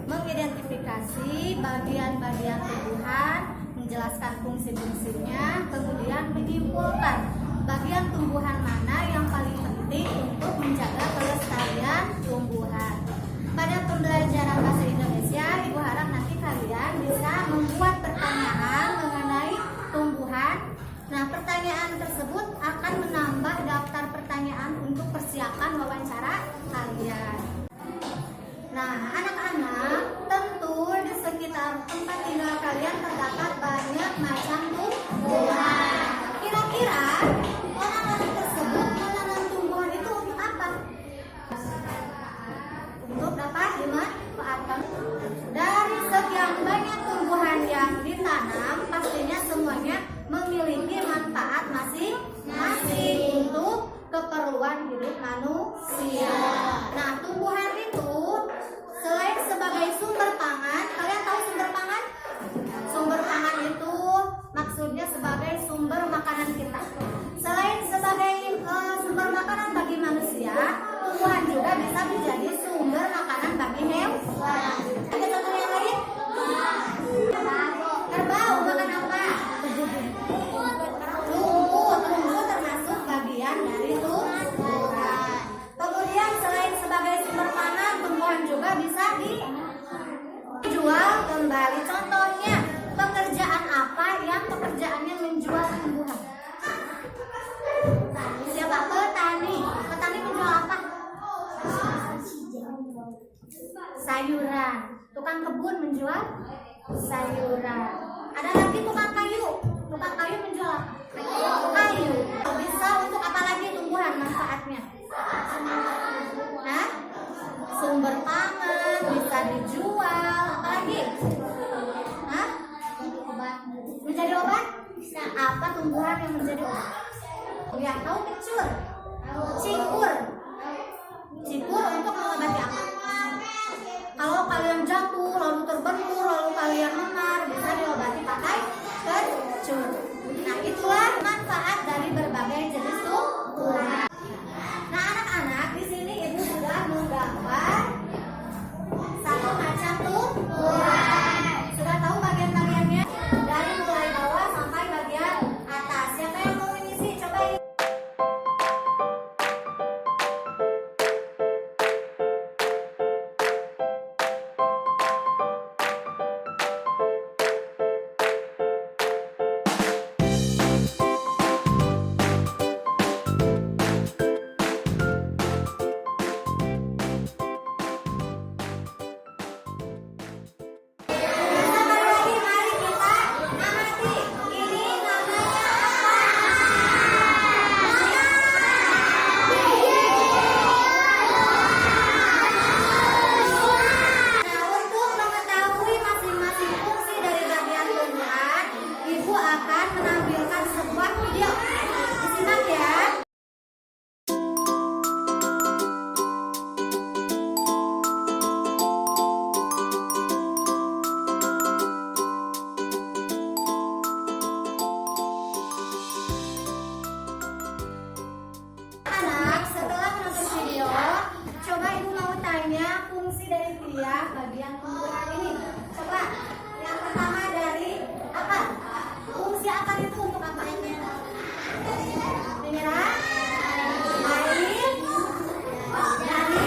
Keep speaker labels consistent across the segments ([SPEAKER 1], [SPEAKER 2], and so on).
[SPEAKER 1] mengidentifikasi bagian-bagian tumbuhan, menjelaskan fungsi-fungsinya, kemudian menyimpulkan bagian tumbuhan mana yang paling penting untuk menjaga kelestarian tumbuhan. Pada pembelajaran bahasa Indonesia, Ibu harap nanti kalian bisa membuat pertanyaan mengenai tumbuhan. Nah, pertanyaan tersebut akan menambah daftar pertanyaan untuk persiapan wawancara kalian. Nah, anak-anak, tentu di sekitar tempat tinggal kalian terdapat banyak macam tumbuhan. Kira-kira orang-orang tersebut menanam tumbuhan itu untuk apa? Untuk dapat dimanfaatkan. Dari sekian banyak tumbuhan yang ditanam, pastinya semuanya memiliki manfaat masing-masing untuk keperluan hidup manusia. Nah, tumbuhan itu selain sebagai sumber pangan, kalian tahu sumber pangan? Sumber pangan itu maksudnya sebagai sumber makanan kita. Selain sebagai sumber makanan bagi manusia, tumbuhan juga bisa menjadi sumber makanan bagi hewan. Ada contoh yang lain? Kerbau makan apa? Tunggu termasuk bagian dari tumbuhan. Kemudian selain sebagai sumber pangan, tumbuhan juga bisa dijual kembali. Contohnya, pekerjaan apa yang pekerjaannya menjual tumbuhan? Siapa? Petani. Petani menjual apa? Sayuran. Tukang kebun menjual sayuran. Ada lagi tukang kayu. Tukang kayu menjual apa? Kayu. Bisa untuk apa lagi tumbuhan manfaatnya? Nah, sumber pangan, bisa dijual, apalagi? Hah? Menjadi obat? Apa tumbuhan yang menjadi obat? Ya, tahu kencur, cikur. Cikur untuk mengobati apa? Kalau kalian jatuh, lalu terbentur, lalu kalian memar, bisa diobati pakai kencur. Nah, itulah manfaat dari berbagai jenis tumbuhan. Nah, anak-anak, di sini Ibu sudah menggambar satu macam tumbuhan. Sudah tahu bagian-bagiannya? Dari mulai bawah sampai bagian atas. Siapa yang mau mengisi? Coba ini. Fungsi dari tiap bagian tumbuhan ini. Coba yang pertama dari akar. Fungsi akar itu untuk apa? Menyerap air dari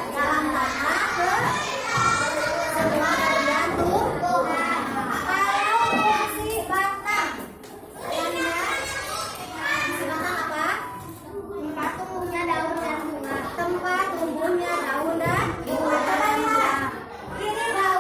[SPEAKER 1] dalam tanah ke semua bagian tumbuhan. Kalau fungsi batang, apa? Tempat tumbuhnya daun dan bunga. Tempat tumbuhnya daun dan bunga. Coba lihat. Ini daun.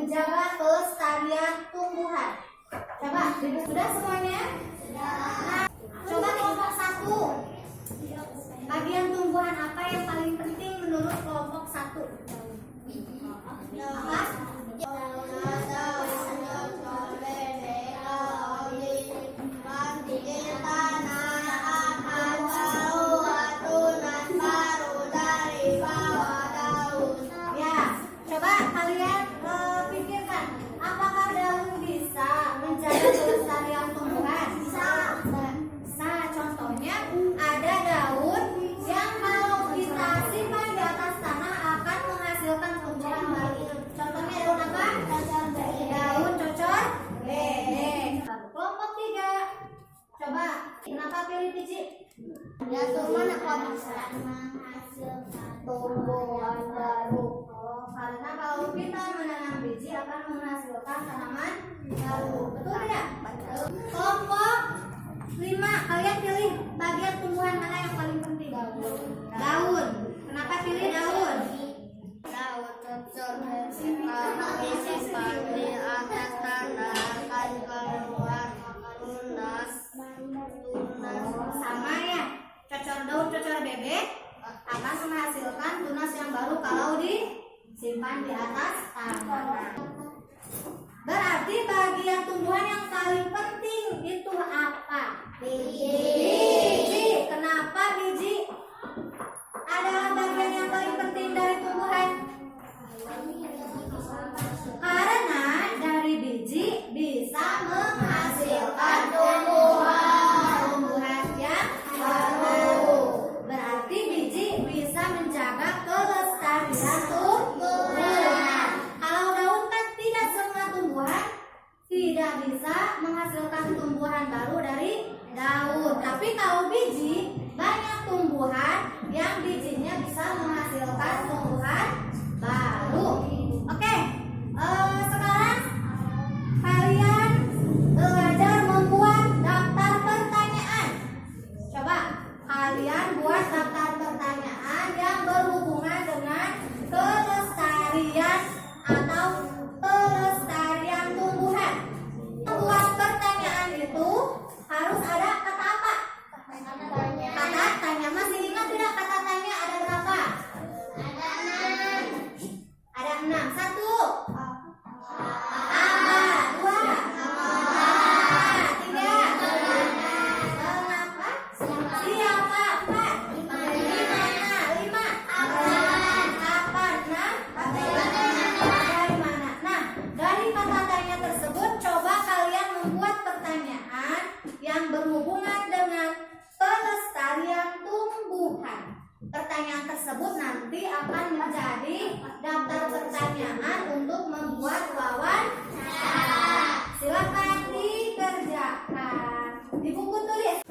[SPEAKER 1] menjaga kelestarian tumbuhan. Coba, sudah semuanya? Nah, coba kelompok 1. Bagian tumbuhan apa yang paling penting menurut kelompok 1? Apa? Kenapa pilih biji? Ya, teman aku bisa menghasilkan tumbuhan baru. Karena kalau kita menanam biji akan menghasilkan tanaman baru. Betul tidak? Kelompok 5, kalian pilih bagian tumbuhan mana yang paling penting? Daun. Kenapa pilih daun? Daun cocok karena disimpan di atas tanah akan keluar tunas. Sama ya, daun cocor bebek akan menghasilkan tunas yang baru kalau disimpan di atas tanah. Berarti bagian tumbuhan yang paling penting itu apa? Biji. Kenapa biji adalah bagian yang paling penting dari tumbuhan? Karena dari biji bisa menghasilkan tumbuhan yang baru. Berarti biji bisa menjaga kelestarian tumbuhan. Kalau daun kan tidak semua tumbuhan tidak bisa menghasilkan tumbuhan baru dari daun. Tapi kalau biji, banyak tumbuhan yang bijinya bisa menghasilkan tumbuhan baru. Oke, sekarang kalian belajar membuat daftar pertanyaan. Coba kalian buat daftar pertanyaan yang berhubungan dengan kelestarian atau pelestarian tumbuhan. Buat pertanyaan itu harus ada kata apa? Kata tanya. Masih ingat tidak kata tanya ada berapa? Ada 6. 1. Apa? 2. Yang berhubungan dengan pelestarian tumbuhan. Pertanyaan tersebut nanti akan menjadi daftar pertanyaan untuk membuat wawancara. Silakan dikerjakan di buku tulis.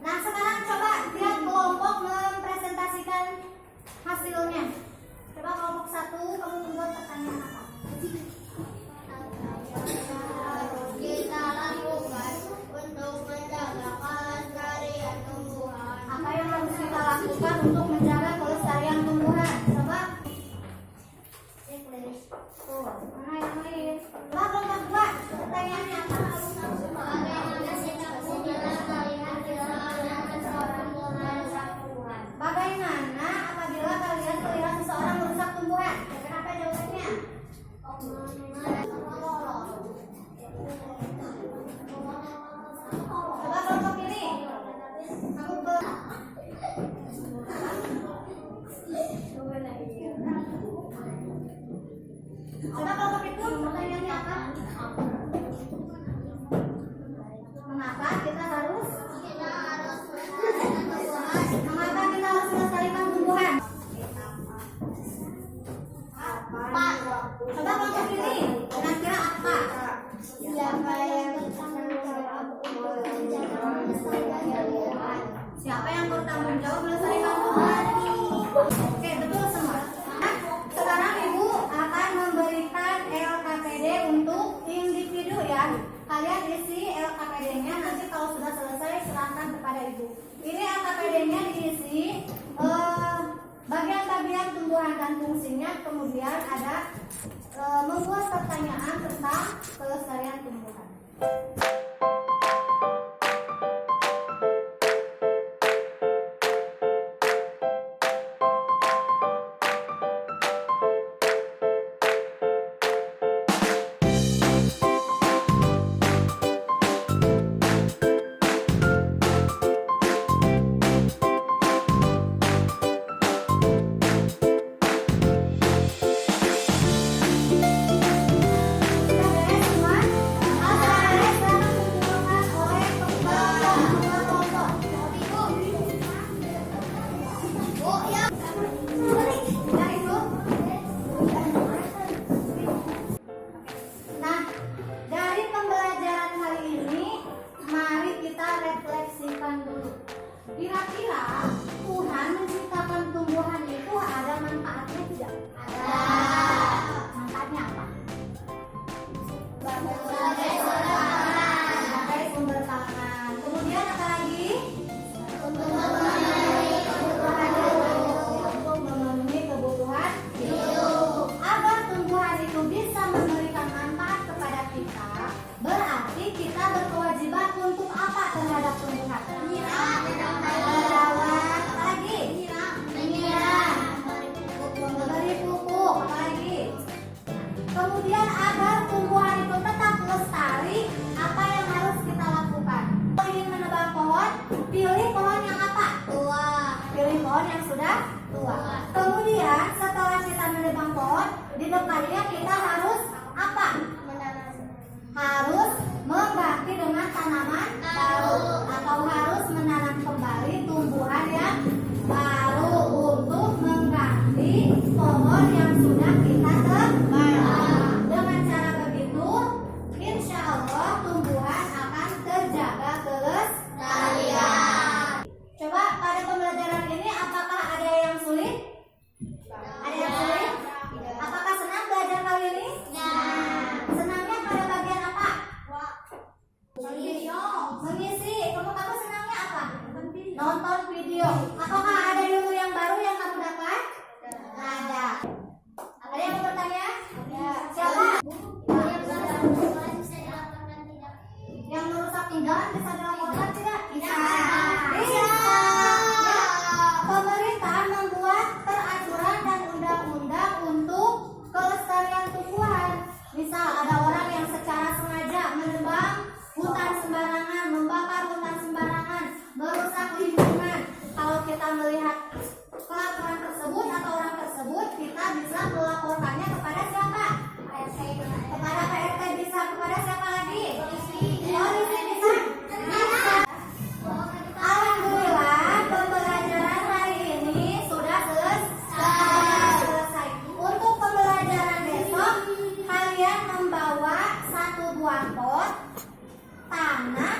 [SPEAKER 1] Nah, sekarang coba tiap kelompok mempresentasikan hasilnya. Coba kelompok 1, kamu membuat pertanyaan apa? Kita lakukan untuk menjaga kelestarian tumbuhan. Apa yang harus kita lakukan untuk menjaga kelestarian tumbuhan? Coba. Tuh, mana yang lain? Coba kelompok 2, pertanyaannya apa? Bagaimana apabila kalian melihat seseorang merusak tumbuhan? Kenapa jawabannya? Coba kelompok ini. Coba kelompok itu pertanyaannya apa? Mengapa kita harus melestarikan tumbuhan? Apa? Coba kelompok ini. Kira-kira apa? Siapa yang bertanggung jawab melestarikan tumbuhan? Oke, betul semua. Nah, sekarang Ibu akan memberikan LKPD untuk individu. tumbuhan dan fungsinya, kemudian ada membuat pertanyaan tentang kelestarian tumbuhan. Nah, dari pembelajaran kali ini, mari kita refleksikan dulu. Kira-kira Tuhan menciptakan tumbuhan itu ada manfaatnya tidak? Ada. Manfaatnya apa? Sebagai sumber pangan. Kemudian apa lagi? Untuk memenuhi kebutuhan hidup. Agar tumbuhan itu bisa memberikan manfaat kepada kita, berarti kita berkewajiban untuk apa terhadap tumbuhan? Merawat, apa lagi? Menyiram, memberi pupuk, apa lagi? Kemudian agar tumbuhan itu tetap lestari, apa yang harus kita lakukan? Kalau ingin menebang pohon, pilih pohon yang apa? Tua. Pilih pohon yang sudah tua. Kemudian setelah kita menebang pohon, di depannya kita harus apa? Harus mengganti dengan tanaman baru, atau harus menanam kembali tumbuhan yang baru untuk mengganti pohon yang sudah kita tebang. Dengan cara begitu, insya Allah tumbuhan akan terjaga kelestarian. Coba pada pembelajaran ini apakah ada yang sulit? Ada yang sulit? Apakah senang belajar kali ini? Senangnya pada bagian apa? Mengisi. Kamu senangnya apa? Nonton video. Apakah ada ilmu yang baru yang kamu dapat? Ada. Ada yang mau bertanya? Siapa? Yang merusak tinggalan bisa dilaporkan tidak? Bisa. Pemerintah membuat peraturan dan undang-undang untuk kelestarian tumbuhan. Misal ada orang yang secara sengaja menebang hutan sembarangan, membakar hutan sembarangan, merusak lingkungan. Kalau kita melihat kelakuan tersebut atau orang tersebut, kita bisa melaporkannya kepada siapa? Kepada PRT bisa, kepada siapa lagi? Polisi bisa. Alhamdulillah pembelajaran hari ini sudah selesai. Untuk pembelajaran besok, kalian membawa 1 buah pot, tanah,